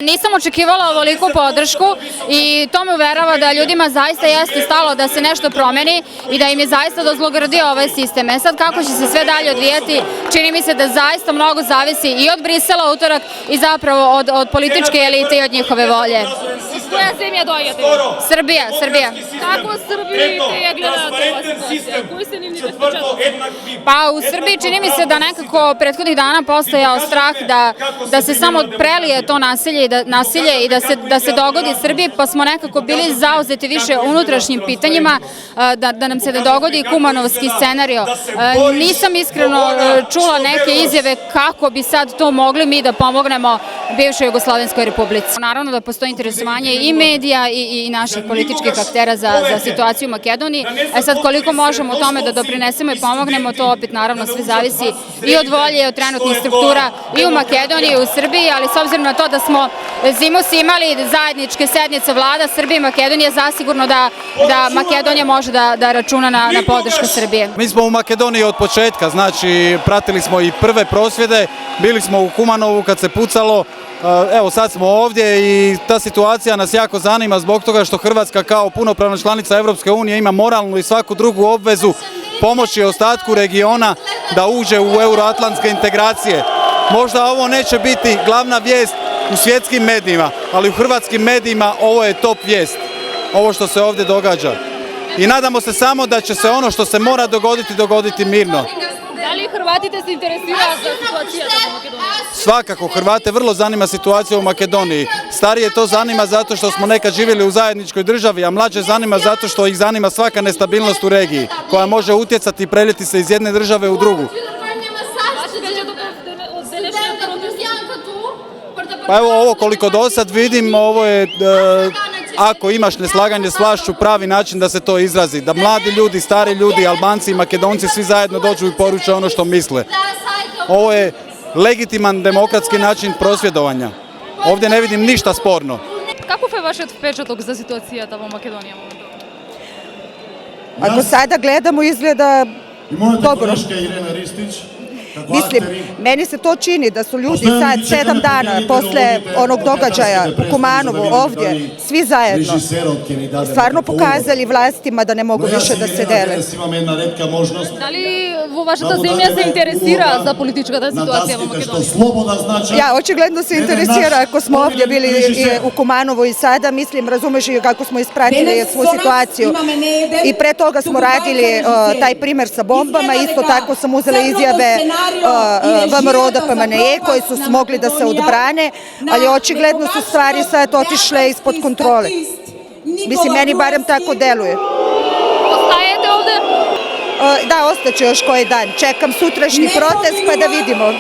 Nisam očekivala ovoliku podršku i to me uverava da ljudima zaista jeste stalo da se nešto promeni i da im je zaista dozlogordio ovaj sistem. Sad kako će se sve dalje odvijati, čini mi se da zaista mnogo zavisi i od Brisela utorak i zapravo od političke elite i od njihove volje. Koja zemlja dojete? Srbija. Kako u Srbiji te gledate ova situacija? Koji se njim Pa u Srbiji čini mi se da nekako prethodnih dana postojao strah da se samo prelije to nasilje i da se dogodi Srbiji, pa smo nekako bili zauzeti više unutrašnjim pitanjima, da nam se ne dogodi kumanovski scenario. Nisam iskreno čula neke izjave kako bi sad to mogli mi da pomognemo bivšoj Jugoslovenskoj republici. Naravno da postoji interesovanje i medija i naših političkih aktera za situaciju u Makedoniji. Sad koliko možemo o tome da doprinesemo i pomognemo, to opet naravno sve zavisi i od volje i od trenutnih struktura i u Makedoniji i u Srbiji, ali s obzirom na to da smo zimus imali zajedničke sednice vlada Srbije i Makedonije, zasigurno da Makedonija može da računa na podršku Srbije. Mi smo u Makedoniji od početka, znači pratili smo i prve prosvjede, bili smo u Kumanovu kad se pucalo, evo sad smo ovdje i ta situacija nas jako zanima zbog toga što Hrvatska kao punopravna članica Europske unije ima moralnu i svaku drugu obvezu pomoći ostatku regiona da uđe u euroatlantske integracije. Možda ovo neće biti glavna vijest u svjetskim medijima, ali u hrvatskim medijima ovo je top vijest, ovo što se ovdje događa. I nadamo se samo da će se ono što se mora dogoditi mirno. Da li Hrvati se interesiraju za situaciju u Makedoniji? Svakako, Hrvate vrlo zanima situacija u Makedoniji. Starije to zanima zato što smo nekad živjeli u zajedničkoj državi, a mlađe zanima zato što ih zanima svaka nestabilnost u regiji, koja može utjecati i preljeti se iz jedne države u drugu. Pa evo ovo koliko do sad vidim, ovo je, ako imaš neslaganje s vlašću, pravi način da se to izrazi. Da mladi ljudi, stari ljudi, Albanci i Makedonci svi zajedno dođu i poruče ono što misle. Ovo je legitiman demokratski način prosvjedovanja. Ovdje ne vidim ništa sporno. Каков е вашият впечаток за ситуацията во Македонија? Ako sada gledamo, izgleda dobro. Mislim, meni se to čini da su ljudi sad 7 dana posle onog događaja u Kumanovu ovdje, svi zajedno, stvarno pokazali vlastima da ne mogu više da se dele. Дали во вашата земја се интересира за политичката ситуација во Македонија? Ja, očigledno se interesira ako smo ovdje bili u Kumanovu i sada, mislim, razumeš i kako smo ispratili svu situaciju. I pre toga smo radili taj primer sa bombama, isto tako sam uzela izjave VMRO PMNE koji su smogli da se odbrane, ali očigledno su stvari sad otišle ispod kontrole. Mislim, meni barem tako deluje. Ostajete ovde? Da, ostaću još koji dan. Čekam sutrašnji protest pa da vidimo.